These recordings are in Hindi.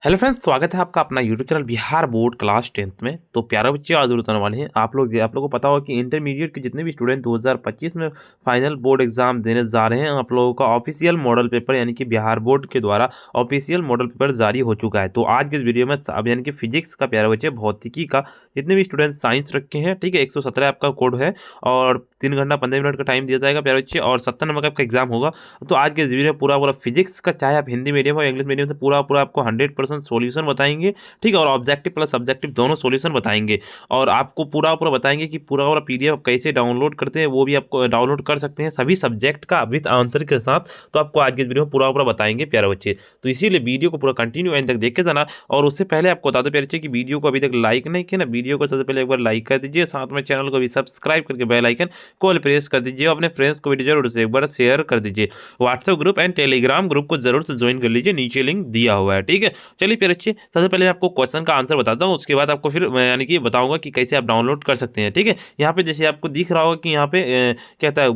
हेलो फ्रेंड्स, स्वागत है आपका अपना YouTube channel Bihar board class 10th में। तो प्यारे बच्चे, आज बताने वाले हैं आप लोगों को पता होगा कि इंटरमीडिएट के जितने भी स्टूडेंट 2025 में फाइनल बोर्ड एग्जाम देने जा रहे हैं, आप लोगों का ऑफिशियल मॉडल पेपर यानी कि बिहार बोर्ड के द्वारा ऑफिशियल मॉडल पेपर जारी हो चुका है। तो आज के इस वीडियो में अब यानी कि फिजिक्स का, प्यारे बच्चे भौतिकी का, जितने भी स्टूडेंट साइंस रखे हैं, ठीक है, 117 आपका कोड है और 3 घंटा 15 मिनट का टाइम दिया जाएगा प्यारे बच्चे, और 70 नंबर का आपका एग्जाम होगा। तो आज के इस वीडियो में पूरा फिजिक्स का, चाहे आप हिंदी मीडियम हो या इंग्लिश मीडियम से, पूरा आपको 100% सॉल्यूशन बताएंगे, ठीक है, और ऑब्जेक्टिव प्लस सब्जेक्टिव दोनों सॉल्यूशन बताएंगे। और आपको पूरा बताएंगे कि पूरा पीडीएफ कैसे डाउनलोड करते हैं, वो भी आपको डाउनलोड कर सकते हैं सभी सब्जेक्ट का विद आंसर के साथ। तो आपको आज के इस वीडियो में पूरा बताएंगे प्यारे बच्चे। तो इसीलिए वीडियो को पूरा कंटिन्यू एंड तक देख के जाना। और उससे पहले आपको बता दो प्यारे बच्चे कि वीडियो को अभी तक लाइक नहीं किया ना, वीडियो को सबसे पहले एक बार लाइक कर दीजिए, साथ में चैनल को भी सब्सक्राइब करके बेल आइकन को प्रेस कर दीजिए, अपने फ्रेंड्स को भी जरूर से एक बार शेयर कर दीजिए। WhatsApp group and Telegram group को जरूर से ज्वाइन कर लीजिए, नीचे लिंक दिया हुआ है, ठीक है। चलिए प्यारे बच्चे, सबसे पहले आपको क्वेश्चन का आंसर बताता हूँ, उसके बाद आपको फिर मैं यानी कि बताऊंगा कि कैसे आप डाउनलोड कर सकते हैं, ठीक है। यहाँ पे जैसे आपको दिख रहा होगा कि यहाँ पे क्या कहता है,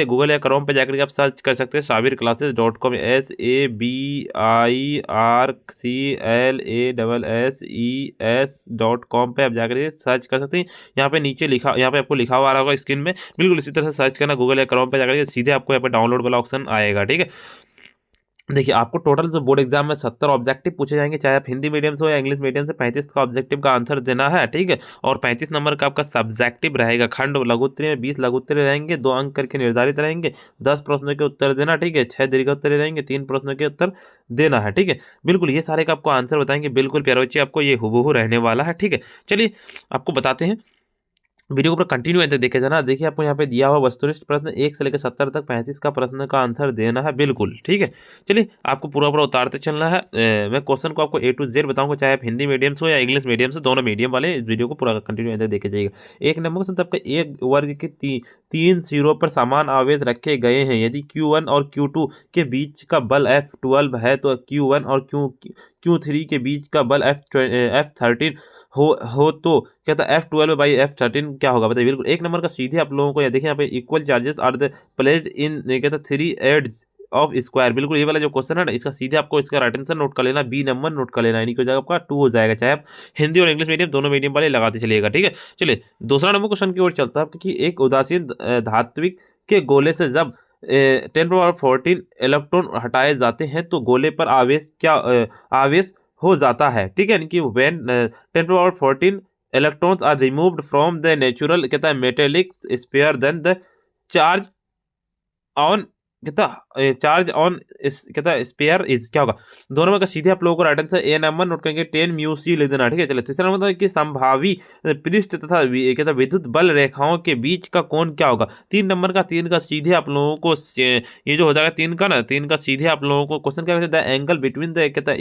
गूगल या क्रोम पे जाकर के आप सर्च कर सकते हैं sabirclasses.com, sabirclasses.com पे आप जाकर के सर्च कर सकते हैं। यहाँ पे नीचे लिखा, यहाँ पे आपको लिखा हुआ आ रहा होगा स्क्रीन में, बिल्कुल इसी तरह से सर्च करना गूगल या क्रोम पे जाकर के, सीधे आपको यहाँ पे डाउनलोड वाला ऑप्शन आएगा, ठीक है। देखिए, आपको टोटल जो बोर्ड एग्जाम में 70 ऑब्जेक्टिव पूछे जाएंगे, चाहे आप हिंदी मीडियम से हो या इंग्लिश मीडियम से। 35 का ऑब्जेक्टिव का आंसर देना है, ठीक है। और 35 नंबर का आपका सब्जेक्टिव रहेगा। खंड लघु उत्तरीय में 20 लघु उत्तरीय रहेंगे, 2 अंक करके निर्धारित रहेंगे। 10 प्रश्नों के उत्तर देना, ठीक है। 6 दीर्घ उत्तरीय रहेंगे, 3 प्रश्नों के उत्तर देना है, ठीक है। बिल्कुल ये सारे का आपको आंसर बताएंगे, बिल्कुल प्यारे बच्चे, आपको ये हुबहू रहने वाला है, ठीक है। चलिए आपको बताते हैं, वीडियो को पूरा कंटिन्यू एंड तक देखे जाना। देखिए, आपको यहाँ पे दिया हुआ वस्तुनिष्ठ प्रश्न 1 से लेकर 70 तक 35 का प्रश्न का आंसर देना है, बिल्कुल, ठीक है। चलिए आपको पूरा उतारते चलना है। मैं क्वेश्चन को आपको A to Z बताऊंगा, चाहे आप हिंदी मीडियम से हो या इंग्लिश मीडियम से, दोनों मीडियम वाले इस वीडियो को पूरा कंटिन्यू एंड तक देखे जाइएगा। एक नंबर क्वेश्चन, आपका एक वर्ग के 3 सिरों पर समान आवेश रखे गए हैं। यदि Q1 और Q2 के बीच का बल F12 है, तो Q1 और Q3 के बीच का बल F13 हो तो कहता है F12/F13 क्या होगा, बताइए। बिल्कुल एक नंबर का सीधे आप लोगों को या देखिए यहाँ पे, equal charges are the placed in कहता 3 एड्स ऑफ स्क्वायर। बिल्कुल ये वाला जो क्वेश्चन है ना, इसका सीधे आपको इसका राइट आंसर नोट कर लेना, बी नंबर नोट कर लेना, यानी कि हो जाएगा आपका 2 हो जाएगा, चाहे आप हिंदी और इंग्लिश मीडियम दोनों मीडियम वाले लगाते चलिएगा, ठीक है। चलिए दूसरा नंबर क्वेश्चन की ओर चलता है, क्योंकि एक उदासीन धात्विक के गोले से जब 10^14 इलेक्ट्रॉन हटाए जाते हैं, तो गोले पर आवेश हो जाता है, ठीक है। यानी कि when 10^14 electrons are removed from the natural कहता है metallic sphere, then the charge on charge on कहता है स्पेयर इज क्या होगा। दोनों में का सीधे आप लोगों को right answer A number note करेंगे, 10 म्यू सी लिख देना, ठीक है। चलिए तीसरा नंबर है कि संभावी पृष्ठ तथा कहता है विद्युत बल रेखाओं के बीच का कोण क्या होगा। 3 का सीधे आप लोगों को ये जो हो जाएगा 3 का सीधे आप लोगों को क्वेश्चन क्या कहता है, एंगल बिटवीन द कहता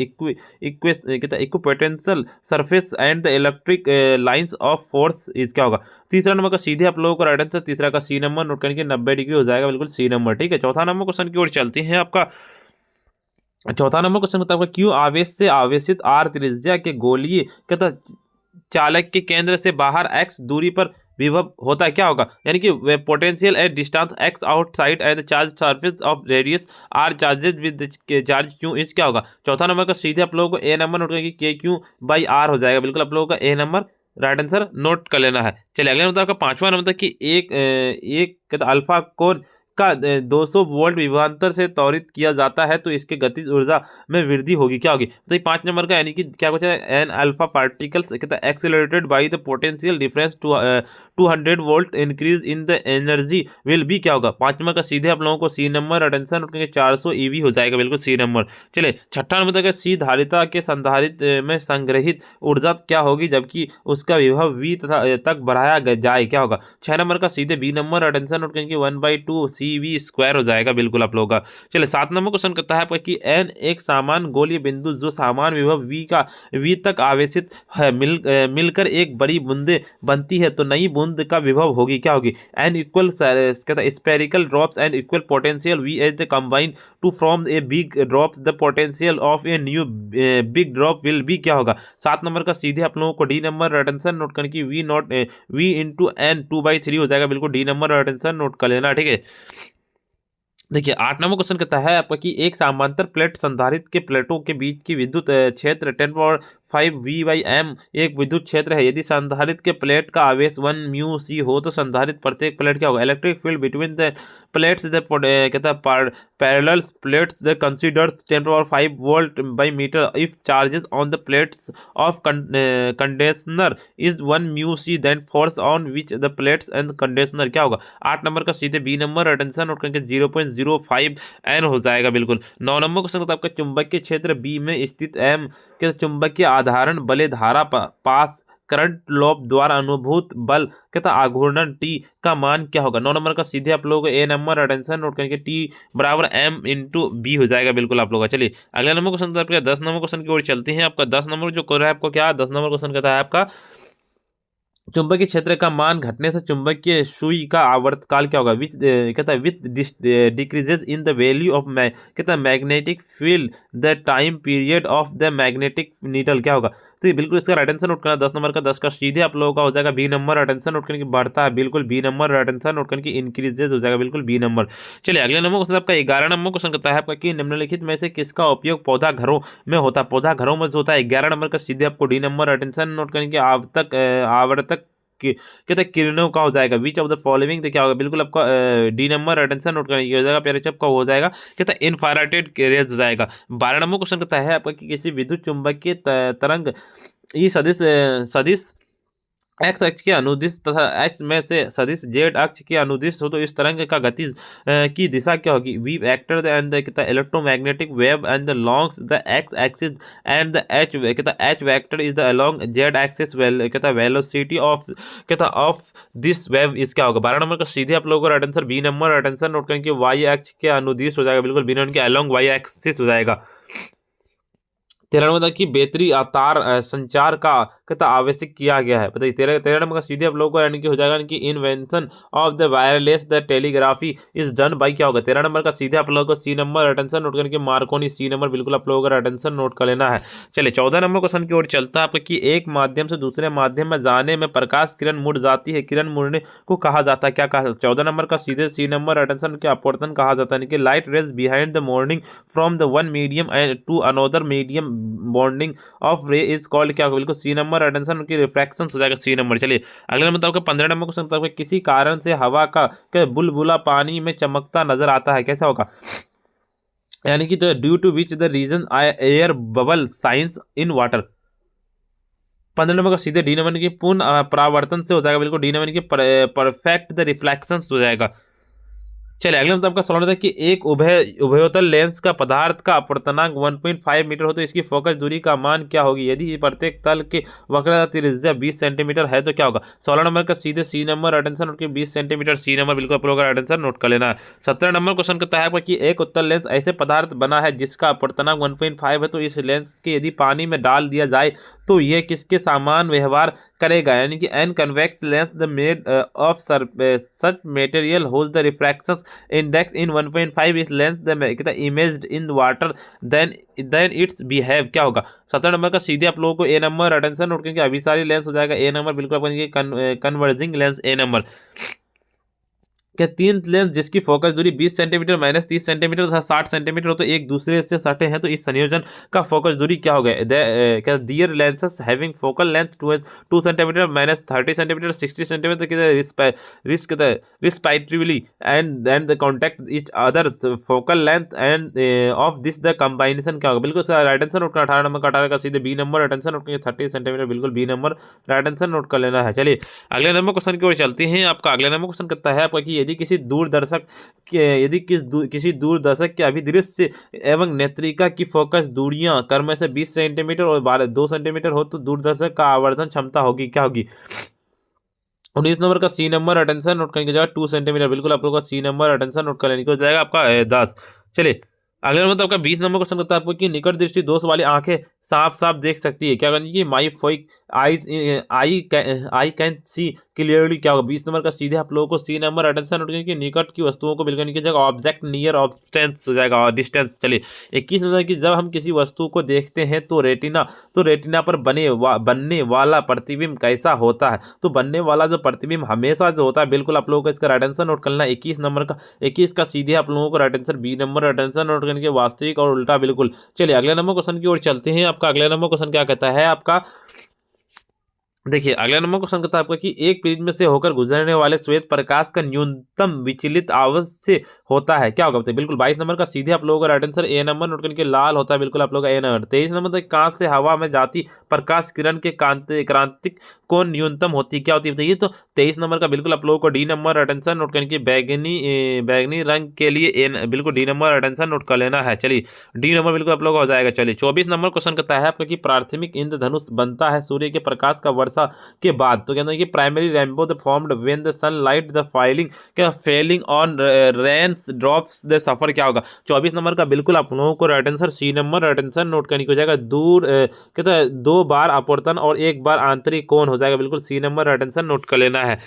है equipotential surface and the electric lines of force is क्या होगा। तीसरा नंबर का सीधे आप लोगों को राइट आंसर, तीसरा का सी नंबर नोट करेंगे, 90 डिग्री हो जाएगा, बिल्कुल सी नंबर, ठीक है। चौथा नंबर क्वेश्चन की ओर चलते हैं। आपका चौथा नंबर क्वेश्चन होता है आपका, क्यों आवेश से आवेशित आर त्रिज्या के गोलीय कहता चालक के केंद्र से बाहर x दूरी पर विभव होता है, क्या होगा। यानी कि potential at distance x outside and charge surface of radius r charges with charge q is क्या होगा। चौथा नंबर का सीधे आप लोगों को ए नंबर नोट करेंगे, K/Q/R हो जाएगा, बिल्कुल आप लोगों का A number right answer note कर लेना है। चलिए अगले नंबर आपका पांचवा नंबर कि एक अल्फा कोण का 200 वोल्ट विभवांतर से त्वरित किया जाता है, तो इसके गतिज ऊर्जा में वृद्धि होगी, क्या होगी। तो 5 नंबर का यानी कि क्या कुछ है, एन अल्फा पार्टिकल्स कहता है accelerated by the potential difference to 200 volt increase in the energy will be क्या होगा। 5 नंबर का सीधे आप लोगों को सी नंबर अटेंशन उठेंगे, 400 ईवी हो जाएगा, बिल्कुल सी नंबर। चलिए छठा नंबर का सी धारिता के संधारित में संग्रहित ऊर्जा क्या होगी, जबकि उसका विभव वी तथा तक बढ़ाया जाए, क्या होगा। 6 नंबर का सीधे बी नंबर अटेंशन उठेंगे, 1/2 CV² हो जाएगा, बिल्कुल आप लोगों का। चलिए 7 नंबर क्वेश्चन करता है आपका कि एन एक समान गोलीय बिंदु जो समान विभव वी तक आवेशित है मिलकर एक बड़ी बूंदे बनती है, तो नई बूंद का विभव होगी, क्या होगी। एन इक्वल कहता है spherical drops and equal potential v as the combine to form a big drops, the potential of a new big drop will be क्या होगा। 7 नंबर का सीधे आप लोगों को डी नंबर अटेंशन नोट करने की V इंटू एन 2/3 हो जाएगा, बिल्कुल डी नंबर अटेंशन नोट कर लेना, ठीक है। देखिए 8 नंबर क्वेश्चन कहता है आपका कि एक समांतर प्लेट संधारित्र के प्लेटों के बीच की विद्युत क्षेत्र 10⁵ V/m एक विद्युत क्षेत्र है। यदि संधारित्र के प्लेट का आवेश 1 μc हो तो संधारित्र प्रत्येक प्लेट क्या होगा? Electric field between the plates the कहता है parallel plates the considers 10⁵ V/m if charges on the plates of condenser is 1 μc then force on which the plates and condenser क्या होगा? 8 नंबर का सीधे बी नंबर अटेंशन नोट करके 0.05 N हो जाएगा बिल्कुल। 9 नंबर क्वेश्चन तो आपका चुंबकीय क्षेत्र बी में स्थित एम के चुंबकीय आधारण बले धारा पास करंट लॉब द्वारा अनुभूत बल कहता आघूर्णन टी का मान क्या होगा? 9 नंबर का सीधे आप लोगों को ए नंबर अटेंशन नोट करके टी बराबर M/B हो जाएगा बिल्कुल आप लोगों का। चलिए अगला नंबर क्वेश्चन तो आपका 10 नंबर क्वेश्चन की ओर चलते हैं। आपका 10 नंबर जो कर रहा है आपको क्या 10 नंबर क्वेश्चन कहता है आपका चुंबकीय क्षेत्र का मान घटने से चुंबकीय सुई का आवर्तकाल क्या होगा? विच कहता है with decreases in the value of कहता है magnetic field the time period of the magnetic needle क्या होगा? तो ये बिल्कुल इसका अटेंशन नोट करना 10 नंबर का 10 का सीधे आप लोगों का हो जाएगा बी नंबर अटेंशन नोट करने की बढ़ता है बिल्कुल बी नंबर अटेंशन नोट करने की इंक्रीजेज हो जाएगा बिल्कुल बी नंबर। चलिए अगले नंबर क्वेश्चन आपका 11 नंबर क्वेश्चन कहता है आपका कि निम्नलिखित में से किसका उपयोग पौधा घरों में होता है? पौधा घरों में जो होता है 11 नंबर का सीधे आपको डी नंबर अटेंशन नोट करने की आवर्तक कहते किरणों का हो जाएगा विच ऑफ द फॉलोइंग क्या होगा? बिल्कुल आपका डी नंबर अटेंशन नोट करने की हो जाएगा प्यारे चप का हो जाएगा कहता है इनफ्रारेड रेज हो जाएगा। 12 नंबर क्वेश्चन कहता है आपका कि किसी विद्युत चुंबकीय तरंग ई सदिश सदिश एक्स अक्ष के अनुदिश तथा एक्स में से सदिश जेड अक्ष के अनुदिश हो तो इस तरंग का गति की दिशा क्या होगी? V vector and the electromagnetic wave and the longs the x axis and the h vector is the along z axis velocity of this wave is क्या होगा? 12 नंबर का सीधे आप लोगों को attention b number attention note करेंगे वाई अक्ष के अनुदिश हो जाएगा बिल्कुल बी नंबर के अलोंग वाई एक्सिस हो जाएगा। 13 नंबर की बेहतरी तार संचार का कहता आवश्यक किया गया है बताइए। 13 नंबर का सीधे आप लोगों को यानी कि हो जाएगा कि invention of the wireless the telegraphy is done by क्या होगा? 13 नंबर का सीधे आप लोगों को सी नंबर अटेंशन नोट करके मार्कोनी सी नंबर बिल्कुल आप लोगों का अटेंशन नोट कर लेना है। चलिए 14 नंबर क्वेश्चन की ओर चलता है आपका कि एक माध्यम से दूसरे माध्यम में जाने में प्रकाश किरण मुड़ जाती है, किरण मुड़ने को कहा जाता है क्या कहा? 14 नंबर का सीधे सी नंबर अटेंशन के अपवर्तन कहा जाता है कि light rays behind the morning from the one medium to another medium bonding of ray is called क्या होगा? बिल्कुल सी नंबर अटेंशन उनकी रिफ्रैक्शन हो जाएगा सी नंबर। चलिए अगले नंबर आपका 15 नंबर क्वेश्चन किसी कारण से हवा का बुलबुला पानी में चमकता नजर आता है कैसा होगा? यानी कि तो due to which the reason air bubble science in water. 15 number का सीधे डी नंबर की पूर्ण परावर्तन से हो जाएगा बिल्कुल डी नंबर की परफेक्ट द रिफ्लेक्शन हो जाएगा। चलिए अगले मतलब आपका सवाल होता है कि एक उभयोतल लेंस का पदार्थ का अपवर्तनांक 1.5 मीटर हो तो इसकी फोकस दूरी का मान क्या होगी? यदि प्रत्येक तल की वक्रता त्रिज्या 20 सेंटीमीटर है तो क्या होगा? 16 नंबर का सीधे c number attention note 20 centimetre c number बिल्कुल आप लोगों का अटेंशन नोट कर लेना है। 17 नंबर क्वेश्चन कहता है आपका कि एक उत्तल लेंस ऐसे पदार्थ बना है जिसका अपवर्तनांक 1.5 है तो इस लेंस के यदि पानी में डाल दिया जाए तो यह किसके समान व्यवहार करेगा? यानी कि an convex lens the made of such material hold the refraction index in 1.5 is lens the imaged in water then its behave क्या होगा? 17 नंबर का सीधे आप लोगों को ए नंबर अटेंशन नोट करके अभिसारी लेंस हो जाएगा ए नंबर बिल्कुल अपन कन्वर्जिंग लेंस ए नंबर क्या तीन लेंस जिसकी फोकस दूरी 20 सेंटीमीटर माइनस 30 सेंटीमीटर तथा 60 सेंटीमीटर हो तो एक दूसरे से सटे हैं तो इस संयोजन का फोकस दूरी क्या होगा? क्या there lenses having focal length 2 centimetre minus 30 centimetre 60 centimetre respectively and then the contact each other focal length and of this the combination क्या होगा? बिल्कुल सर अटेंशन नोट कर 18 नंबर का 18 का सीधे बी नंबर अटेंशन नोट करेंगे 30 सेंटीमीटर बिल्कुल बी नंबर अटेंशन नोट कर लेना है। चलिए अगले नंबर क्वेश्चन की ओर चलते हैं। आपका अगले नंबर क्वेश्चन करता है आपका कि यदि किसी दूरदर्शक के अभिदृश्य एवं नेत्रिका की फोकस दूरियां क्रम से 20 सेंटीमीटर और 2 सेंटीमीटर हो तो दूरदर्शक का आवर्धन क्षमता होगी क्या होगी? 19 नंबर का सी नंबर अटेंशन नोट करने की जगह 2 सेंटीमीटर बिल्कुल आप लोग का सी नंबर अटेंशन नोट कर लेने की हो जाएगा आपका 10। चलिए अगला नंबर तो आपका 20 नंबर क्वेश्चन करता है आपको कि निकट दृष्टि दोष वाली आंखें साफ साफ देख सकती है, क्या करनी चाहिए? माई फोइक eyes I can see clearly, क्या होगा? 20 नंबर का सीधे आप लोगों को सी नंबर अटेंशन नोट करेंगे कि निकट की वस्तुओं को बिल्कुल नहीं जाएगा, ऑब्जेक्ट नियर ऑब्स्टेंस हो जाएगा और डिस्टेंस। चलिए 21 नंबर की जब हम किसी वस्तु को देखते हैं तो रेटिना पर बनने वाला प्रतिबिंब कैसा होता है? तो बनने वाला जो प्रतिबिंब हमेशा जो होता है, बिल्कुल आप लोगों को इसका अटेंशन नोट करना है। 21 नंबर का 21 का सीधे आप लोगों को attention b number attention note करने के वास्तविक और उल्टा बिल्कुल। चलिए अगले नंबर क्वेश्चन की ओर चलते हैं। आपका अगला नंबर क्वेश्चन क्या कहता है आपका? देखिए अगला नंबर क्वेश्चन कहता है आपका कि एक प्रिज्म में से होकर गुजरने वाले श्वेत प्रकाश का न्यूनतम विचलित आवश्य होता है, क्या होगा बताइए? बिल्कुल 22 नंबर का सीधे आप लोगों का right answer A number note करके लाल होता है, बिल्कुल आप लोगों का ए नंबर। 23 नंबर तक कांच से हवा में जाती प्रकाश किरण के क्रांतिक कौन न्यूनतम होती है, क्या होती है बताइए? तो 23 नंबर का बिल्कुल आप लोगों को डी नंबर अटेंशन नोट करके बैगनी रंग के लिए बिल्कुल डी नंबर अटेंशन नोट कर लेना है। चलिए डी नंबर बिल्कुल आप लोगों का हो जाएगा। चलिए 24 नंबर क्वेश्चन कहता है आपका कि प्राथमिक इंद्रधनुष बनता है सूर्य के प्रकाश का वर्षा के बाद। तो कहते हैं कि primary rainbow the formed when the sunlight the filing क्या falling on rains drops the suffer, क्या होगा? 24 नंबर का बिल्कुल आप लोगों को right answer C number attention note करने को हो जाएगा। दूर कहते हैं 2 बार अपवर्तन और 1 बार आंतरिक कोण हो जाएगा, बिल्कुल सी नंबर अटेंशन नोट कर लेना है।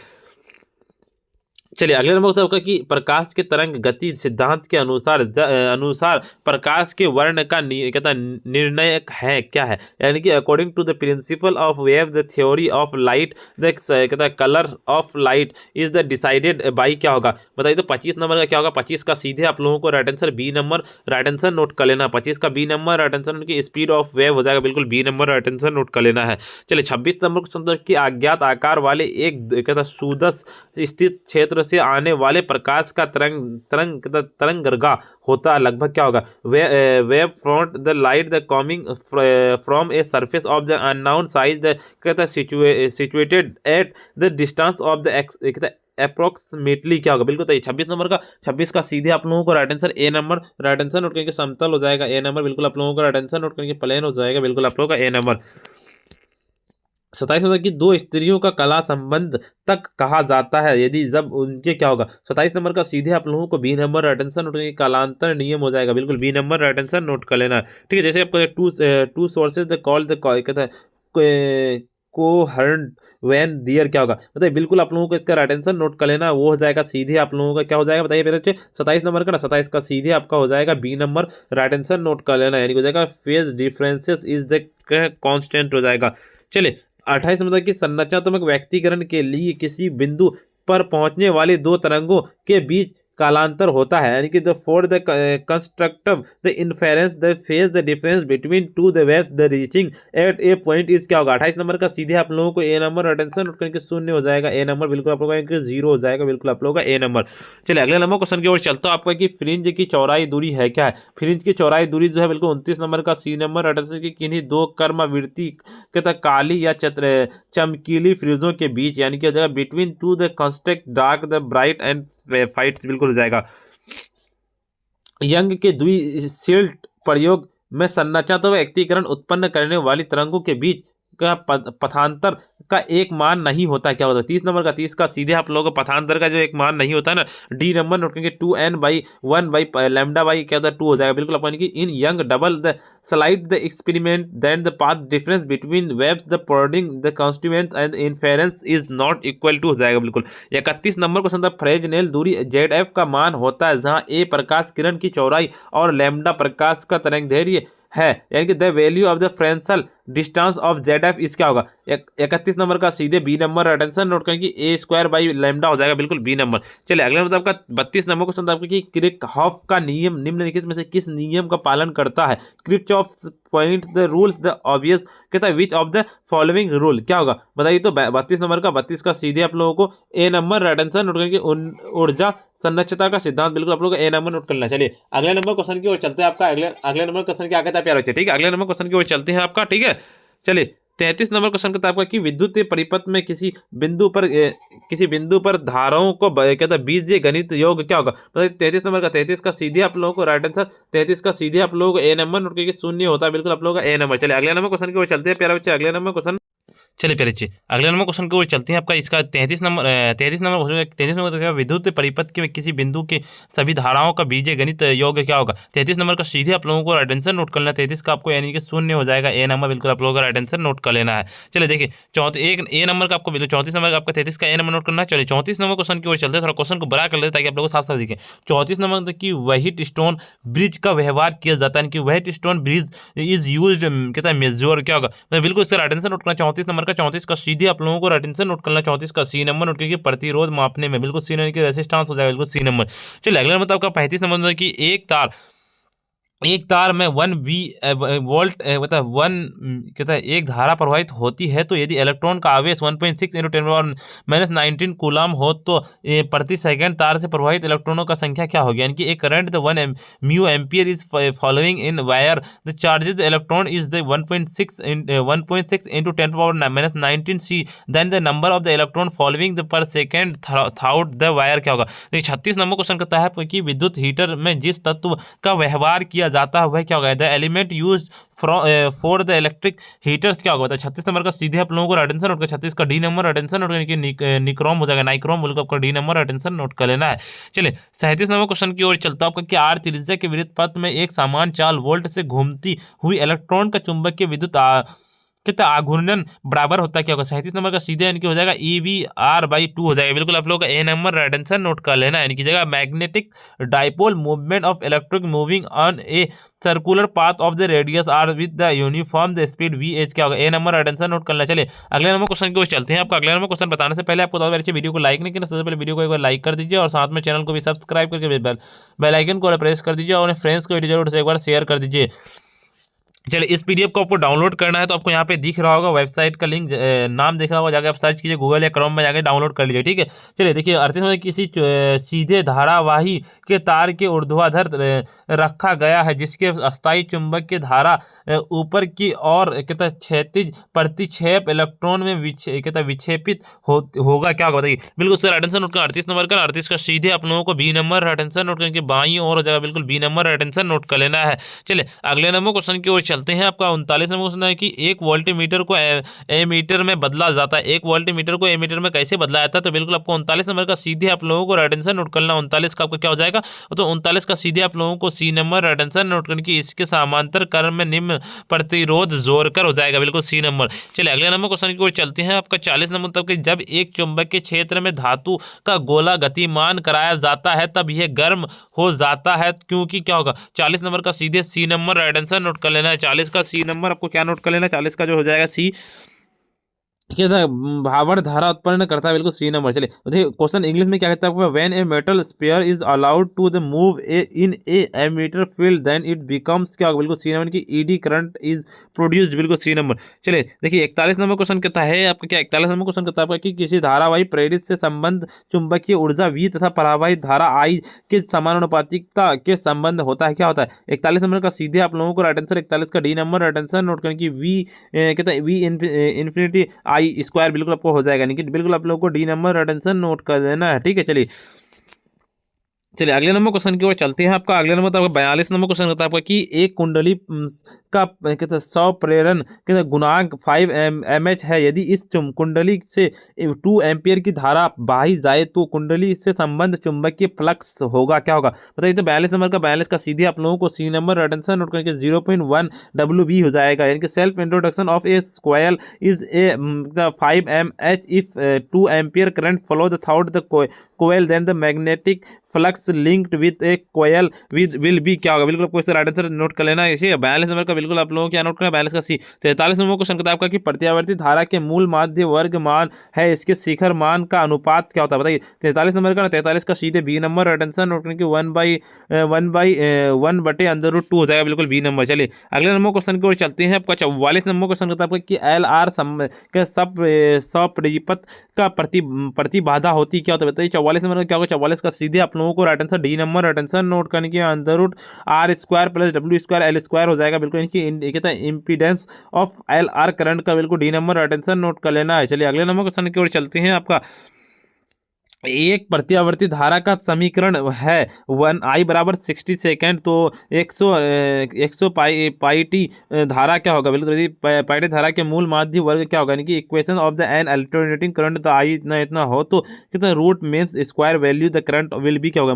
चलिए अगले नंबर होता है कि प्रकाश के तरंग गति सिद्धांत के अनुसार प्रकाश के वर्ण का कहता है निर्णायक है, क्या है? यानी कि according to the principle of wave the theory of light the कहता है colour of light is the decided by, क्या होगा बताइए? तो 25 नंबर का क्या होगा? 25 का सीधे आप लोगों को right answer b number right answer note कर लेना। 25 का बी नंबर राइट आंसर उनकी स्पीड ऑफ वेव हो जाएगा, बिल्कुल b number right answer note कर लेना है। चलिए 26 नंबर को संदर्भ की अज्ञात आकार वाले एक कहता सुदस स्थित क्षेत्र से आने वाले प्रकाश का तरंगर्गा होता है लगभग, क्या होगा? Wave front the light the coming from a surface of the unknown size the कहता situated at the distance of the approximately, क्या होगा? बिल्कुल तो 26 नंबर का 26 का सीधे आप लोगों को right answer A number right answer note करके समतल हो जाएगा ए नंबर, बिल्कुल आप लोगों को राइट आंसर नोट करके प्लेन हो जाएगा, बिल्कुल आप लोगों का ए नंबर। 27 नंबर की दो स्त्रियों का कला संबंध तक कहा जाता है यदि जब उनके, क्या होगा? 27 नंबर का सीधे आप लोगों को बी नंबर अटेंशन नोट करके कालांतर नियम हो जाएगा, बिल्कुल बी नंबर अटेंशन नोट कर लेना है। ठीक है, जैसे आपको two sources the call the कहता है कोहर्न वैन दियर, क्या होगा बताइए? बिल्कुल आप लोगों को इसका अटेंशन नोट कर लेना, वो हो जाएगा सीधे आप लोगों का क्या हो जाएगा बताइए मेरे बच्चे? 27 नंबर का ना 27 का सीधे आपका हो जाएगा बी नंबर अटेंशन नोट कर लेना, यानी हो जाएगा phase differences is the constant हो जाएगा। चलिए 28 नंबर की संरचनात्मक व्यक्तिकरण के लिए किसी बिंदु पर पहुंचने वाली दो तरंगों के बीच कालांतर होता है, यानी कि the for the constructive the interference the phase the difference between two the waves the reaching at a point is, क्या होगा? 28 नंबर का सीधे आप लोगों को ए नंबर अटेंशन नोट करके शून्य हो जाएगा ए नंबर, बिल्कुल आप लोगों का जीरो हो जाएगा, बिल्कुल आप लोगों का ए नंबर। चलिए अगले नंबर क्वेश्चन की ओर चलता हूं आपका कि फ्रिंज की चौड़ाई दूरी है, क्या है? फ्रिंज की चौड़ाई दूरी जो है बिल्कुल 29 नंबर का सी नंबर अटेंशन की किन्हीं दो कर्मवृत्ति के तक काली या चमकीली फ्रिजों के बीच, यानी कि हो जाएगा between two the construct dark the bright and fights, बिल्कुल हो जाएगा। यंग के द्विशिल्ट प्रयोग में संरचना तो व्यक्तिकरण उत्पन्न करने वाली तरंगों के बीच का पथांतर का एक मान नहीं होता है, क्या होता है? 30 नंबर का 30 का सीधे आप लोगों को पथांतर का जो एक मान नहीं होता है ना, डी नंबर नोट करके 2n/1 लैम्डा बाई क्या होता है 2 हो जाएगा, बिल्कुल अपन की in Young double the slide the experiment then the path difference between waves the प्रोडिंग the constituent and inference is not equal to हो जाएगा, बिल्कुल। 31 नंबर को संदर्भ फ्रेजनेल दूरी ZF का मान होता है जहां ए प्रकाश किरण की चौड़ाई और लैम्डा प्रकाश का तरंगदैर्घ्य है, यानी कि the value of the Fresnel distance of ZF is, क्या होगा? 31 नंबर का सीधे बी नंबर अटेंशन नोट करेंगे ए स्क्वायर बाई लैम्डा हो जाएगा, बिल्कुल बी नंबर। चलिए अगले नंबर आपका 32 नंबर क्वेश्चन आपका कि किरचॉफ का नियम निम्नलिखित में से किस नियम का पालन करता है? Kirchhoff point the rules the obvious कहता है which of the following rule, क्या होगा बताइए? तो 32 नंबर का 32 का सीधे आप लोगों को ए नंबर अटेंशन नोट करके ऊर्जा संरचना का सिद्धांत, बिल्कुल आप लोगों को ए नंबर नोट करना। चलिए अगले नंबर क्वेश्चन की ओर चलते हैं आपका अगले नंबर क्वेश्चन क्या कहता है प्यारे बच्चे? ठीक है, अगले नंबर क्वेश्चन की ओर चलते हैं आपका, ठीक है। चलिए 33 नंबर क्वेश्चन कहता है आपका कि विद्युत परिपथ में किसी बिंदु पर धाराओं को कहता है बीजीय गणित योग, क्या होगा? 33 नंबर का 33 का सीधे आप लोगों को राइट आंसर 33 का सीधे आप लोगों को ए नंबर नोट करके शून्य होता है, बिल्कुल आप लोगों का ए नंबर। चलिए अगले नंबर क्वेश्चन की ओर चलते हैं प्यारे बच्चे। अगले नंबर क्वेश्चन चलिए फिर अच्छी अगले नंबर क्वेश्चन की ओर चलते हैं। आपका इसका 33 नंबर क्वेश्चन। 33 नंबर तो क्या, विद्युत परिपथ के किसी बिंदु के सभी धाराओं का बीजीय गणित योग क्या होगा। 33 नंबर का सीधे आप लोगों को अटेंशन नोट करना है। 33 का आपको यानी कि शून्य हो जाएगा ए नंबर, बिल्कुल आप लोगों का अटेंशन नोट कर लेना है। चलिए देखिए चौथे एक ए नंबर का आपको बिल्कुल 34 नंबर का आपका 33 का ए नंबर नोट करना है। चलिए 34 नंबर क्वेश्चन की ओर चलते हैं, थोड़ा क्वेश्चन को बड़ा कर लेते हैं ताकि आप लोगों को साफ साफ दिखे। 34 नंबर की व्हाइट स्टोन ब्रिज का व्यवहार किया जाता है कि white stone bridge is use कहता है मेजोर क्या होगा। मैं बिल्कुल इसका अटेंशन नोट करना। 34 नंबर का 34 का सीधे आप लोगों को अटेंशन नोट करना। 34 का सी नंबर नोट करके प्रतिरोध मापने में, बिल्कुल सी नंबर की रेसिस्टेंस हो जाएगा, बिल्कुल सी नंबर। चलिए अगला नंबर आपका 35 नंबर की एक तार में 1 वोल्ट मतलब कहता है एक धारा प्रवाहित होती है, तो यदि इलेक्ट्रॉन का आवेश 1.6 इंटू 10⁻19 कूलम हो तो प्रति सेकंड तार से प्रवाहित इलेक्ट्रॉनों का संख्या क्या होगी। यानी कि एक current the 1 mu ampere is following in wire the charges electron is the 1.6 into 10⁻19 C, then the number of the electron following the per second throughout the wire क्या होगा। देखिए 36 नंबर क्वेश्चन करता है कि विद्युत हीटर में जिस तत्व का व्यवहार किया जाता है वह क्या होगा। The element use for the electric heaters क्या होगा। 36 नंबर का सीधे आप लोगों को अटेंशन नोट कर। 36 का डी नंबर अटेंशन नोट करने की निक्रोम हो जाएगा, नाइक्रोम बोलकर आपका डी नंबर अटेंशन नोट कर लेना है। चलिए 37 नंबर क्वेश्चन की ओर चलता है आपका कि आर त्रिज्या के विद्युत पथ में एक समान चाल वोल्ट से घूमती हुई इलेक्ट्रॉन का चुंबकीय विद्युत कितना आघूर्णन बराबर होता है क्या होगा। 37 नंबर का सीधे यानी कि हो जाएगा EV/2 हो जाएगा, बिल्कुल आप लोगों का ए नंबर अटेंशन नोट कर लेना है। यानी कि जगह magnetic dipole movement of electric moving on a circular path of the radius R with the uniform the speed VH क्या होगा। ए नंबर अटेंशन नोट करना। चलिए अगले नंबर क्वेश्चन की ओर चलते हैं। आपका अगले नंबर क्वेश्चन बताने से पहले आपको तो अच्छे वीडियो को लाइक नहीं किया, सबसे पहले वीडियो को एक बार लाइक कर दीजिए और साथ में चैनल को भी सब्सक्राइब करके बेल आइकन को प्रेस कर दीजिए और फ्रेंड्स को वीडियो जरूर से एक बार शेयर कर दीजिए। चलिए इस पीडीएफ को आपको डाउनलोड करना है तो आपको यहाँ पे दिख रहा होगा वेबसाइट का लिंक, नाम दिख रहा होगा, जाके आप सर्च कीजिए गूगल या क्रोम में जाके डाउनलोड कर लीजिए, ठीक है। चलिए देखिए 38 में किसी सीधे धारावाही के तार के ऊर्ध्वाधर रखा गया है जिसके अस्थायी चुंबक की धारा ऊपर की और कहता है क्षैतिज प्रतिक्षेप इलेक्ट्रॉन में विक्षेपित होगा क्या होगा। बताइए बिल्कुल सर अटेंशन नोट कर। 38 नंबर का 38 का सीधे आप लोगों को बी नंबर अटेंशन नोट करके बाई और हो जाएगा, बिल्कुल बी नंबर अटेंशन नोट कर लेना है। चलिए अगले नंबर क्वेश्चन की ओर चलते हैं। आपका 39 नंबर क्वेश्चन है कि एक वोल्टमीटर को एमीटर में बदला जाता है। एक वोल्टमीटर को एमीटर में कैसे बदला जाता है, तो बिल्कुल आपको 39 नंबर का सीधे आप लोगों को अटेंशन नोट करना। 39 का आपका क्या हो जाएगा, तो 39 का सीधे आप लोगों को सी नंबर अटेंशन नोट करने की इसके समांतर क्रम में निम्न प्रतिरोध जोड़कर हो जाएगा, बिल्कुल सी नंबर। चलिए अगले नंबर क्वेश्चन की ओर चलते हैं। आपका 40 नंबर तक कि जब एक चुंबक के क्षेत्र में धातु का गोला गतिमान कराया जाता है तब यह गर्म हो जाता है क्योंकि क्या होगा। 40 नंबर का सीधे सी नंबर अटेंशन नोट कर लेना है। 40 का सी नंबर आपको क्या नोट कर लेना है, 40 का जो हो जाएगा सी क्या था, भावर धारा उत्पन्न करता है, बिल्कुल सी नंबर। चलिए देखिए क्वेश्चन इंग्लिश में क्या कहता है, when a metal sphere is allowed to the move in a ammeter field then it becomes क्या होगा, बिल्कुल सी नंबर की ईडी करंट इज प्रोड्यूस्ड, बिल्कुल सी नंबर। चलिए देखिए 41 नंबर क्वेश्चन कहता है आपका क्या, 41 नंबर क्वेश्चन कहता है आपका कि किसी धारावाही प्रेरित से संबंध चुंबकीय ऊर्जा V तथा प्रवाहित धारा I के समानुपातिकता के संबंध होता है, क्या होता है। 41 नंबर का सीधे आप लोगों को अटेंशन 41 का डी नंबर अटेंशन नोट करने की V कहता है V इन्फिनिटी I स्क्वायर, बिल्कुल आपको हो जाएगा। लेकिन बिल्कुल आप लोगों को डी नंबर अटेंशन नोट कर देना है, ठीक है। चलिए अगले नंबर क्वेश्चन की ओर चलते हैं। आपका अगले नंबर तो आपका 42 नंबर क्वेश्चन होता है आपका कि एक कुंडली का कहते 100 प्रेरण कहते गुणांक 5 mH है। यदि इस कुंडली से 2 एम्पियर की धारा बही जाए तो कुंडली से संबंध चुंबकीय फ्लक्स होगा, क्या होगा। बताइए तो 42 नंबर का 42 का सीधे आप लोगों को सी नंबर अटेंशन नोट करके 0.1 WB हो जाएगा। यानी कि self introduction of a square is a 5 mH if 2 ampere current flow through the coil then the magnetic flux linked with a coil will be क्या होगा, बिल्कुल आपको इसका राइट आंसर नोट कर लेना है। इसी 42 नंबर का बिल्कुल आप लोगों को क्या नोट करना है, 42 का सी। 43 नंबर क्वेश्चन कहता है आपका कि प्रत्यावर्ती धारा के मूल माध्य वर्ग मान है इसके शिखर मान का अनुपात क्या होता है। बताइए 43 नंबर का 43 का सीधे बी नंबर अटेंशन नोट करने की 1/1/2 हो जाएगा, बिल्कुल बी नंबर। चलिए अगले नंबर क्वेश्चन की ओर चलते हैं। आपका 44 नंबर क्वेश्चन कहता है आपका कि LR सपरिपथ का प्रतिबाधा होती क्या होता है। बताइए 44 नंबर का क्या होगा। 44 का सीधे आप लोगों को attention D number attention note करने की √R² + W² L² हो जाएगा, बिल्कुल इनकी कहता है इम्पीडेंस ऑफ LR करंट का बिल्कुल डी नंबर अटेंशन नोट कर लेना है। चलिए अगले नंबर क्वेश्चन की ओर चलते हैं। आपका एक प्रत्यावर्ती धारा का समीकरण है 1 I बराबर 60 सेकेंड। तो 100 पाई टी धारा क्या होगा, बिल्कुल पाई टी धारा के मूल माध्य वर्ग क्या होगा, यानी कि equation of the an alternating current तो आई इतना इतना हो तो कितना root means square value the current will be क्या होगा,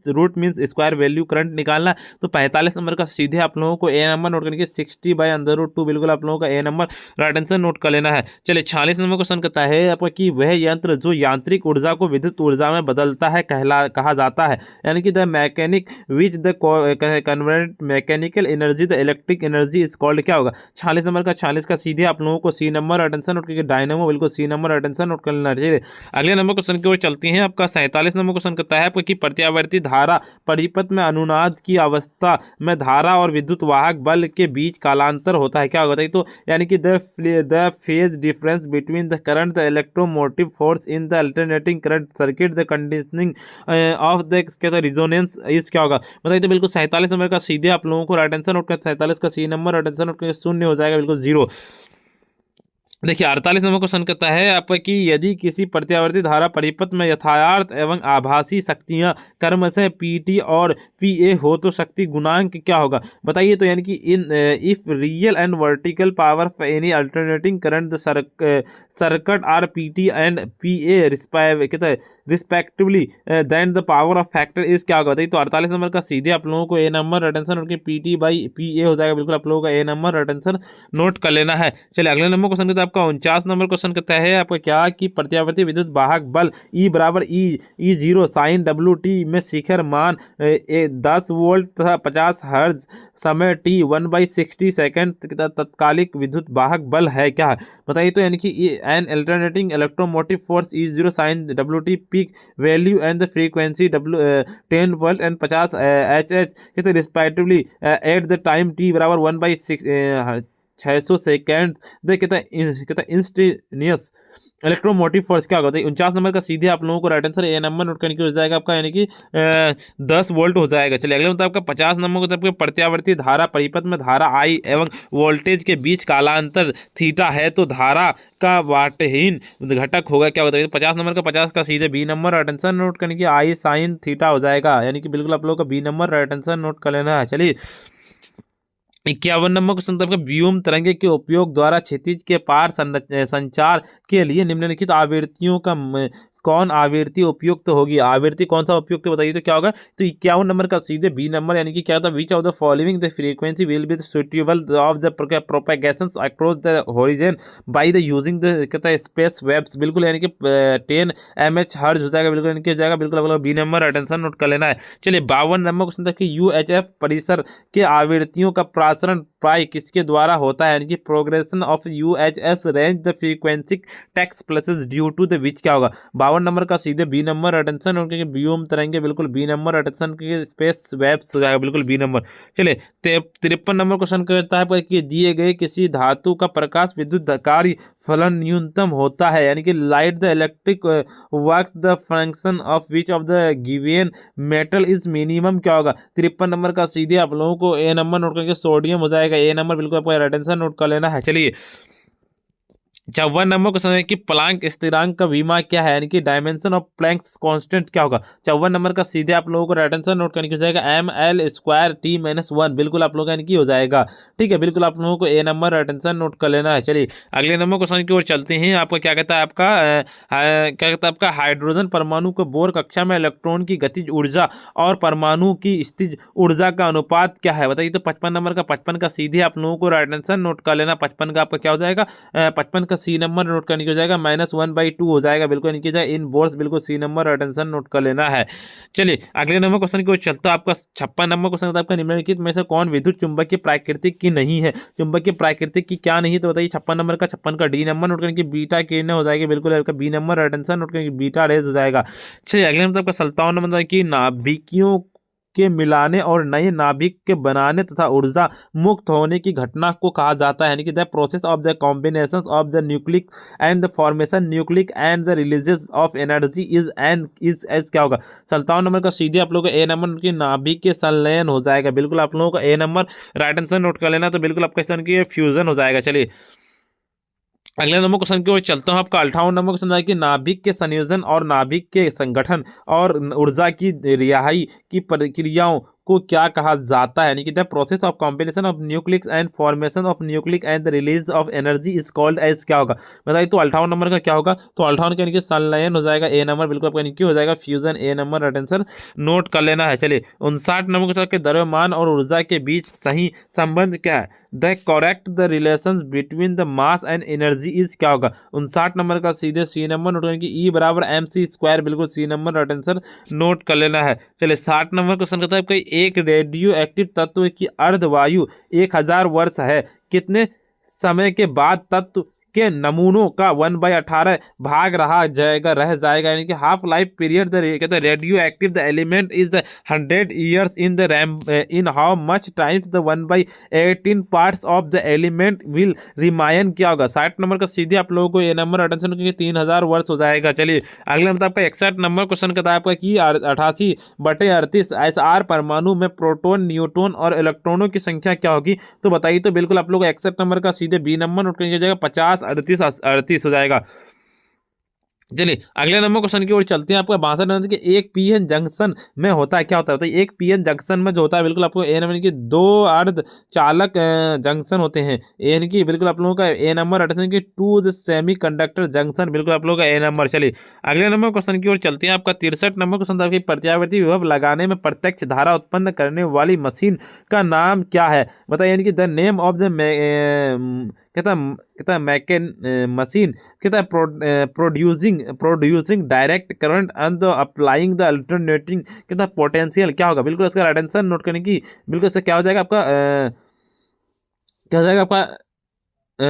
root means square value current निकालना। तो 45 नंबर का सीधे आप लोगों को ए नंबर नोट करने के 60/√2 बिल्कुल आप लोगों का A number right answer note कर लेना है। चलिए 46 नंबर क्वेश्चन कहता है आपका कि वह यंत्र जो यांत्रिक ऊर्जा को विद्युत ऊर्जा में बदलता है कहा जाता है, यानी कि the mechanic which the convert mechanical energy the electric energy is called क्या होगा। 46 नंबर का 46 का सीधे आप लोगों को सी नंबर अटेंशन नोट करके डायनेमो बिल्कुल सी नंबर अटेंशन नोट कर लेना चाहिए। अगले नंबर क्वेश्चन की ओर चलती हैं। आपका 47 नंबर क्वेश्चन कहता है आपका कि प्रत्यावर्ती धारा परिपथ में अनुनाद की अवस्था में धारा और विद्युत वाहक बल के बीच कालांतर होता है क्या होता है। तो यानी कि the phase difference between the current the electromotive force in the alternating current circuit the conditioning of the resonance is क्या होगा बताइए। तो बिल्कुल 47 नंबर का सीधे आप लोगों को राइट आंसर नोट कर 47 का C number right answer note करके शून्य हो जाएगा बिल्कुल जीरो। देखिए 48 नंबर क्वेश्चन कहता है आपका कि यदि किसी प्रत्यावर्ती धारा परिपथ में यथार्थ एवं आभासी शक्तियां क्रमशः पीटी और पीए हो तो शक्ति गुणांक क्या होगा बताइए। तो यानी कि in if real and vertical power for any alternating current circuit are PT and PA respectively then the power of factor is क्या होगा बताइए। तो 48 नंबर का सीधे आप लोगों को ए नंबर अटेंशन उनके पीटी/पीए हो जाएगा बिल्कुल आप लोगों का ए नंबर अटेंशन नोट कर लेना है। चलिए अगले नंबर क्वेश्चन कहता है आपका 49 नंबर क्वेश्चन कहता है आपका क्या कि प्रत्यावर्ती विद्युत वाहक बल ई बराबर E zero sine W T में शिखर मान 10 वोल्ट तथा 50 हर्ज समय टी 1/60 सेकेंड तत्कालिक विद्युत वाहक बल है क्या बताइए। तो यानी कि N alternating electromotive force E zero sine W T peak value and the frequency 10 volt and 50 H H respectively at the time T बराबर 1/600 सेकेंड दे कहता है इंस्टेनियस इलेक्ट्रोमोटिव फोर्स क्या होता है। 49 नंबर का सीधे आप लोगों को right answer A number note करने की हो जाएगा आपका, यानी कि 10 वोल्ट हो जाएगा। चलिए अगले मतलब आपका 50 नंबर को आपके प्रत्यावर्ती धारा परिपथ में धारा आई एवं वोल्टेज के बीच कालांतर थीटा है तो धारा का वाटहीन घटक होगा क्या होता है। 50 नंबर का 50 का सीधे B number right answer note करने की आई साइन थीटा हो जाएगा, यानी कि बिल्कुल आप लोगों का B number right answer note कर लेना है। चलिए 51 नंबर क्वेश्चन आपका व्योम तरंगे के उपयोग द्वारा क्षितिज के पार संचार के लिए निम्नलिखित आवृत्तियों का कौन आवृत्ति उपयुक्त होगी। आवृत्ति कौन सा उपयुक्त बताइए तो क्या होगा। तो 51 नंबर का सीधे बी नंबर, यानी कि क्या होता है which of the following the frequency will be suitable of the propagations across the horizon by the using the कहता है स्पेस वेब्स बिल्कुल, यानी कि 10 mH हर्ज हो जाएगा बिल्कुल, यानी कि हो जाएगा बिल्कुल बी नंबर अटेंशन नोट कर लेना है। चलिए 52 नंबर क्वेश्चन तक कि UHF परिसर के आवृत्तियों का प्रसारण प्राय किसके द्वारा होता है, यानी कि progression of UHF range the frequency takes places due to the which क्या होगा। 52 नंबर का सीधे बी नंबर अटेंशन उनके व्योम तरंगे बिल्कुल बी नंबर अटेंशन के स्पेस वेब्स हो जाएगा बिल्कुल बी नंबर। चलिए 53 नंबर क्वेश्चन कहता है कि दिए गए किसी धातु का प्रकाश विद्युत कार्य फलन न्यूनतम होता है, यानी कि light the electric works the function of which of the given metal is minimum क्या होगा। 53 नंबर का सीधे आप लोगों को ए नंबर नोट करके सोडियम हो जाएगा, ए नंबर बिल्कुल आपको अटेंशन नोट कर लेना है। चलिए 54 नंबर क्वेश्चन है कि प्लांक स्थिरांक का विमा क्या है, यानी कि डायमेंशन ऑफ प्लैंक कांस्टेंट क्या होगा। 54 नंबर का सीधे आप लोगों को राइट आंसर नोट करने की हो जाएगा ML² T-1 बिल्कुल आप लोगों का यानी कि हो जाएगा। ठीक है बिल्कुल आप लोगों को ए नंबर राइट आंसर नोट कर लेना है। चलिए अगले नंबर क्वेश्चन की ओर चलते हैं। आपका क्या कहता है आपका क्या कहता है आपका हाइड्रोजन परमाणु को बोर कक्षा में इलेक्ट्रॉन की गतिज ऊर्जा और परमाणु की स्थितिज ऊर्जा का अनुपात क्या है बताइए। तो 55 नंबर का 55 का सीधे आप लोगों को राइट आंसर नोट कर लेना। 55 का आपका क्या हो जाएगा 55 का सी नंबर नोट करने की हो जाएगा -1/2 हो जाएगा बिल्कुल, इनकी जाए इन बोर्ड्स बिल्कुल सी नंबर अटेंशन नोट कर लेना है। चलिए अगले नंबर क्वेश्चन की ओर चलता है। आपका 56 नंबर क्वेश्चन आपका निम्नलिखित में से कौन विद्युत चुंबक की प्राकृतिक की नहीं है। चुंबक की प्राकृतिक की क्या नहीं तो बताइए। 56 नंबर का 56 का डी नंबर नोट करने की बीटा किरणें हो जाएगी बिल्कुल, आपका बी नंबर अटेंशन नोट करने की बीटा रेज हो जाएगा। चलिए अगले नंबर आपका 57 नंबर की नाभिकियों के मिलाने और नए नाभिक के बनाने तथा ऊर्जा मुक्त होने की घटना को कहा जाता है, यानी कि the process of the combination of the nucleic and the formation nucleic and the releases of energy is as क्या होगा। 57 नंबर का सीधे आप लोगों का ए नंबर की नाभिक के संलयन हो जाएगा बिल्कुल, आप लोगों का A number right answer note कर लेना। तो बिल्कुल आपका की फ्यूजन हो जाएगा। चलिए अगले नंबर क्वेश्चन की ओर चलता हूँ। आपका 58 नंबर क्वेश्चन है कि नाभिक के संयोजन और नाभिक के संगठन और ऊर्जा की रिहाई की प्रक्रियाओं को क्या कहा जाता है, यानी कि the process of combination of nucleic and formation of nucleic and the release of energy is called as क्या होगा। बताइए तो 58 नंबर का क्या होगा। तो 58 का यानी कि संलयन हो जाएगा ए नंबर, बिल्कुल आपका यानी कि हो जाएगा फ्यूजन ए नंबर, अटेंशन नोट कर लेना है। चलिए 59 नंबर के द्रव्यमान और ऊर्जा के बीच सही संबंध क्या है। The correct the relation between the mass and energy is क्या होगा। 59 नंबर का सीधे सी नंबर नोट करेंगे, ई बराबर एम सी स्क्वायर, बिल्कुल सी नंबर अटेंशन नोट कर लेना है। चलिए 60 नंबर क्वेश्चन कहता है आपका एक रेडियो एक्टिव तत्व की अर्धवायु 1000 वर्ष है, कितने समय के बाद तत्व के नमूनों का 1/18 भाग रह जाएगा, यानी कि हाफ लाइफ पीरियड द कहते हैं radio active the element is the 100 years in the RAM in how much times the 1/18 parts of the element will remain क्या होगा। 60 नंबर का सीधे आप लोगों को ए नंबर अटेंशन क्योंकि 3000 वर्ष हो जाएगा। चलिए अगले मतलब आपका 61 नंबर क्वेश्चन कहता है आपका कि 88/38 SR परमाणु में प्रोटॉन न्यूट्रॉन और इलेक्ट्रॉनों की संख्या क्या होगी। तो बताइए तो बिल्कुल आप लोग 61 नंबर का सीधे बी नंबर नोट करके जाएगा, 50 38 हो जाएगा। चलिए अगले नंबर क्वेश्चन की ओर चलते हैं। आपका 62 नंबर के एक पीएन जंक्शन में होता है क्या होता है बताइए। एक पीएन जंक्शन में जो होता है बिल्कुल आपको ए नंबर की दो अर्ध चालक जंक्शन होते हैं, एन की बिल्कुल आप लोगों का ए नंबर अटेंशन की to the semiconductor junction, बिल्कुल आप लोगों का ए नंबर। चलिए अगले नंबर क्वेश्चन की ओर चलते हैं। आपका 63 नंबर क्वेश्चन था कि प्रत्यावर्ती विभव लगाने में प्रत्यक्ष धारा उत्पन्न करने वाली मशीन का नाम क्या है बताइए, यानी कि द नेम ऑफ द कहता है मैकेन मशीन कहता है producing direct current and applying the alternating कहता है पोटेंशियल क्या होगा। बिल्कुल इसका अटेंशन नोट करने की, बिल्कुल इसका क्या हो जाएगा आपका क्या हो जाएगा आपका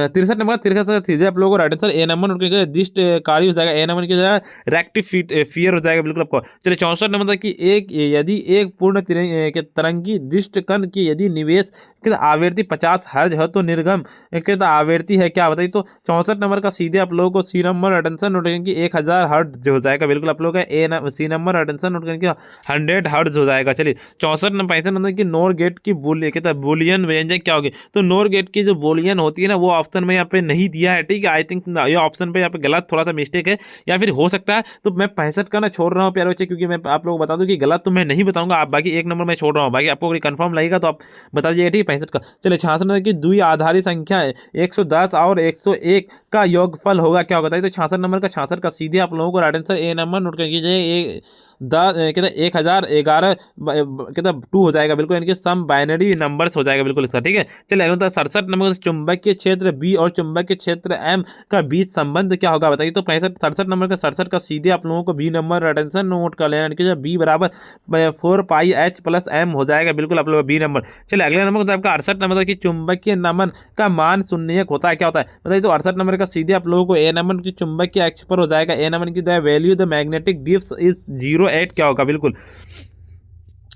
63 नंबर 63 सीधे आप लोगों को right answer A number note करके दिष्ट कार्य हो जाएगा, ए नंबर की जाएगा रेक्टिफियर हो जाएगा, बिल्कुल आपको। चलिए 64 नंबर था कि एक यदि एक पूर्ण तरंगी दिष्ट कण की यदि निवेश कहता आवृत्ति 50 हर्ज है तो निर्गम कहता आवृत्ति है क्या बताइए। तो 64 नंबर का सीधे आप लोगों को सी नंबर अटेंशन नोट करेंगे 1000 हर्ज जो हो जाएगा, बिल्कुल आप लोग का सी नंबर अटेंशन नोट करेंगे 100 हर्ज हो जाएगा। चलिए 64 नंबर 65 नंबर की नोर गेट की कहता बुलियन व्यंजक क्या होगी। तो नोर गेट की जो बुलियन होती है ना वो ऑप्शन में यहाँ पे नहीं दिया है, ठीक है। आई थिंक ये ऑप्शन पे यहाँ पे गलत थोड़ा सा मिस्टेक है या फिर हो सकता है। तो मैं 65 का ना छोड़ रहा हूँ प्यारे बच्चे, क्योंकि मैं आप लोगों को बता दूं कि गलत तो मैं नहीं बताऊंगा, आप बाकी एक नंबर मैं छोड़ रहा हूँ, बाकी आपको अगर कंफर्म लगेगा तो आप बता दीजिएगा, ठीक है 65 का। चलिए 66 नंबर की द्वि आधारी संख्या है 110 और 101 का योगफल होगा क्या होगा बताइए। तो 66 नंबर का 66 का सीधे आप लोगों को right answer A number note कर कीजिए कहते 1011 कहते 2 हो जाएगा, बिल्कुल इनके सम बाइनरी नंबर्स हो जाएगा, बिल्कुल इसका, ठीक है। चलिए अगला 67 नंबर चुंबकीय क्षेत्र बी और चुंबकीय क्षेत्र एम का बीच संबंध क्या होगा बताइए। तो 67 नंबर का 67 का सीधे आप लोगों को बी नंबर अटेंशन नोट कर लेना, यानी बी बराबर 4πH+m हो जाएगा, बिल्कुल आप लोग बी नंबर। चलिए अगला नंबर होता है आपका 68 नंबर की चुंबकीय नमन का मान शून्यक होता है क्या होता है बताइए। तो 68 नंबर का सीधे आप लोगों को ए नंबर की चुंबकीय अक्ष पर हो जाएगा, ए नंबर की the value the magnetic dips is 0.8 क्या होगा, बिल्कुल।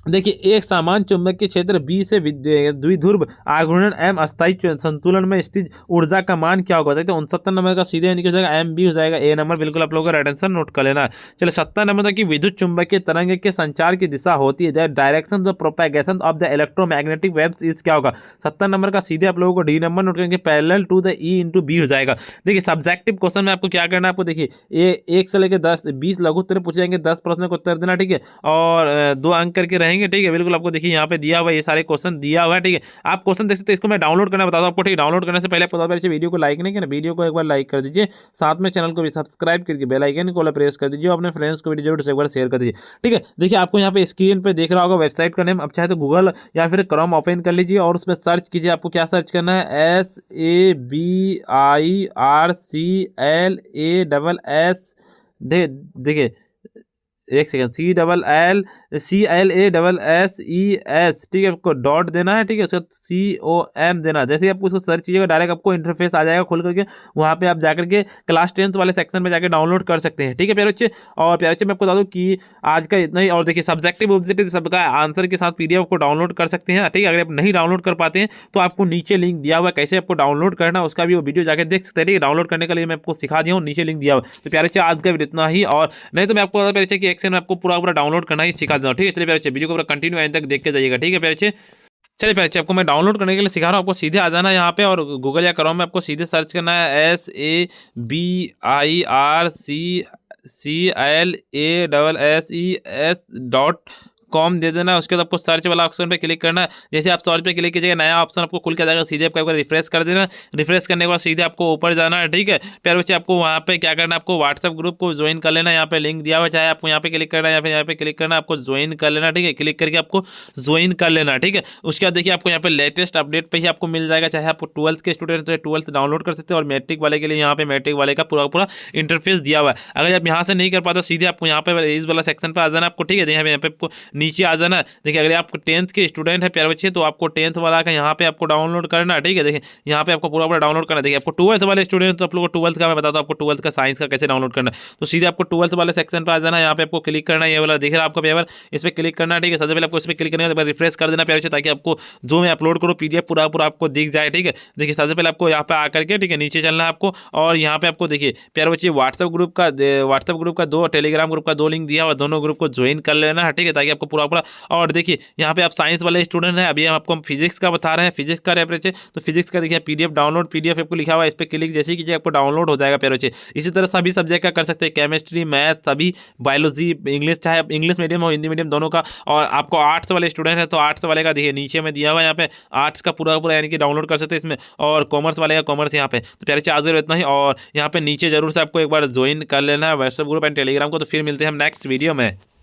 देखिए एक समान चुंबकीय क्षेत्र बी से द्विध्रुव आघूर्ण एम अस्थायी संतुलन में स्थित ऊर्जा का मान क्या होगा तो 69 नंबर का सीधे यानी कि हो जाएगा एम बी हो जाएगा, ए नंबर बिल्कुल आप लोगों का राइट आंसर नोट कर लेना। चलिए 70 नंबर तक की विद्युत चुंबकीय तरंग के संचार की दिशा होती है the direction of propagation of the electromagnetic waves is क्या होगा। 70 नंबर का सीधे आप लोगों को डी नंबर नोट करेंगे parallel to the E into B हो जाएगा। देखिए सब्जेक्टिव क्वेश्चन में आपको क्या करना है, आपको देखिए 1 से लेकर 10 20 लघु उत्तर पूछे जाएंगे, 10 प्रश्न को उत्तर देना, ठीक है, और 2 अंक करके रहेंगे, ठीक है, बिल्कुल आपको देखिए यहाँ पे दिया हुआ ये सारे क्वेश्चन दिया हुआ है, ठीक है। आप क्वेश्चन देख सकते हैं, इसको मैं डाउनलोड करना बता दूं आपको, ठीक है। डाउनलोड करने से पहले आपको बता वीडियो को लाइक नहीं किया, वीडियो को एक बार लाइक कर दीजिए, साथ में चैनल को भी सब्सक्राइब करके बेल आइकन को प्रेस कर दीजिए, अपने फ्रेंड्स को वीडियो जरूर एक बार शेयर कर दीजिए, ठीक है। देखिए आपको यहाँ पे स्क्रीन पे देख रहा होगा वेबसाइट का नेम, अब चाहे तो गूगल या फिर क्रोम ओपन कर लीजिए और उसमें सर्च कीजिए। आपको क्या सर्च करना है SABIRCLASS देखिए एक सेकंड CLLCLASSES, ठीक है, आपको डॉट देना है, ठीक है, उसका COM देना है। जैसे ही आपको उसको सर्च कीजिएगा डायरेक्ट आपको इंटरफेस आ जाएगा खुल करके, वहाँ पे आप जाकर के क्लास 10th वाले सेक्शन में जाकर डाउनलोड कर सकते हैं, ठीक है प्यारे बच्चे। और प्यारे बच्चे मैं आपको बता दूं कि आज का इतना ही, और देखिए सब्जेक्टिव ऑब्जेक्टिव सबका आंसर के साथ PDF को डाउनलोड कर सकते हैं, ठीक है। अगर आप नहीं डाउनलोड कर पाते हैं तो आपको नीचे लिंक दिया हुआ है कैसे आपको डाउनलोड करना है, उसका भी वो वीडियो जाकर देख सकते हैं, ठीक है। डाउनलोड करने के लिए मैं आपको सिखा दिया हूँ, नीचे लिंक दिया हुआ। तो प्यारे बच्चे आज का वीडियो इतना ही, और नहीं तो मैं आपको प्यारे बच्चे कि एक से मैं आपको पूरा डाउनलोड करना ही सिखा देता हूँ, ठीक है। चलिए प्यारे बच्चे वीडियो को पूरा कंटिन्यू एंड तक देख के जाइएगा, ठीक है प्यारे बच्चे। चलिए पहले आपको मैं डाउनलोड करने के लिए सिखा रहा हूँ। आपको सीधे आ जाना है यहाँ पे और गूगल या क्रोम में आपको सीधे सर्च करना है SABIRCALASSES.com दे देना है। उसके बाद आपको सर्च वाला ऑप्शन पे क्लिक करना है। जैसे आप सर्च पे क्लिक कीजिएगा नया ऑप्शन आपको खुल के जाएगा, सीधे आपको एक बार रिफ्रेश कर देना। रिफ्रेश करने के बाद सीधे आपको ऊपर जाना है, ठीक है। प्यारे बच्चे आपको वहाँ पे क्या करना है, आपको व्हाट्सएप ग्रुप को ज्वाइन कर लेना है। यहाँ पे लिंक दिया हुआ है, चाहे आपको यहाँ पे क्लिक करना है या फिर यहाँ पे क्लिक करना है, आपको ज्वाइन कर लेना, ठीक है। क्लिक करके आपको ज्वाइन कर लेना, ठीक है। उसके बाद देखिए आपको यहाँ पे लेटेस्ट अपडेट पे ही आपको मिल जाएगा, चाहे आप 12th के स्टूडेंट तो 12th डाउनलोड कर सकते हैं, और मैट्रिक वाले के लिए यहाँ पे मैट्रिक वाले का पूरा पूरा इंटरफेस दिया हुआ है। अगर आप यहाँ से नहीं कर पाते सीधे आपको यहाँ पे इस वाला सेक्शन पर आ जाना आपको, ठीक है। यहाँ पे आपको नीचे आ जाना। देखिए अगर आप 10th के स्टूडेंट है प्यारे बच्चे, तो आपको 10th वाला का यहाँ पे आपको डाउनलोड करना है, ठीक है। देखिए यहाँ पे आपको पूरा पूरा डाउनलोड करना है। देखिए आपको 12th वाले स्टूडेंट, तो आप लोगों को 12th का मैं बताता हूँ आपको 12th का साइंस का कैसे डाउनलोड करना है। तो सीधे आपको 12th वाले सेक्शन पर आ जाना है, यहाँ पे आपको क्लिक करना है, ये वाला दिख रहा है आपको पेपर, इस पर क्लिक करना है, ठीक है। सबसे पहले आपको इस पर क्लिक करने के बाद रिफ्रेश कर देना प्यारे बच्चे, ताकि आपको जो मैं अपलोड करूँ PDF पूरा पूरा आपको दिख जाए, ठीक है। देखिए सबसे पहले आपको यहाँ पे आकर के, ठीक है, नीचे चलना है आपको, और यहाँ पे आपको देखिए प्यारे बच्चे व्हाट्सएप ग्रुप का दो, टेलीग्राम ग्रुप का दो लिंक दिया हुआ, दोनों ग्रुप को ज्वाइन कर लेना है, ठीक है, ताकि आपको पूरा पूरा। और देखिए यहाँ पे आप साइंस वाले स्टूडेंट हैं, अभी हम आपको फिजिक्स का बता रहे हैं, फिजिक्स का रेफरेंस है, तो फिजिक्स का देखिए PDF डाउनलोड, PDF आपको लिखा हुआ है, इस पर क्लिक जैसे ही कीजिए आपको डाउनलोड हो जाएगा प्यारे बच्चे। इसी तरह सभी सब्जेक्ट का कर सकते हैं, केमिस्ट्री, मैथ, सभी, बायोलॉजी, इंग्लिश, चाहे आप इंग्लिश मीडियम हो हिंदी मीडियम दोनों का। और आपको आर्ट्स वाले स्टूडेंट है तो आर्ट्स वाले का देखिए नीचे में दिया हुआ है, यहाँ पे आर्ट्स का पूरा पूरा यानी कि डाउनलोड कर सकते हैं इसमें, और कॉमर्स वाले का कॉमर्स यहाँ पे। तो प्यारे चार्ज इतना ही, और यहाँ पे नीचे जरूर से आपको एक बार ज्वाइन कर लेना है व्हाट्सएप ग्रुप एंड टेलीग्राम को। तो फिर मिलते हैं हम नेक्स्ट वीडियो में।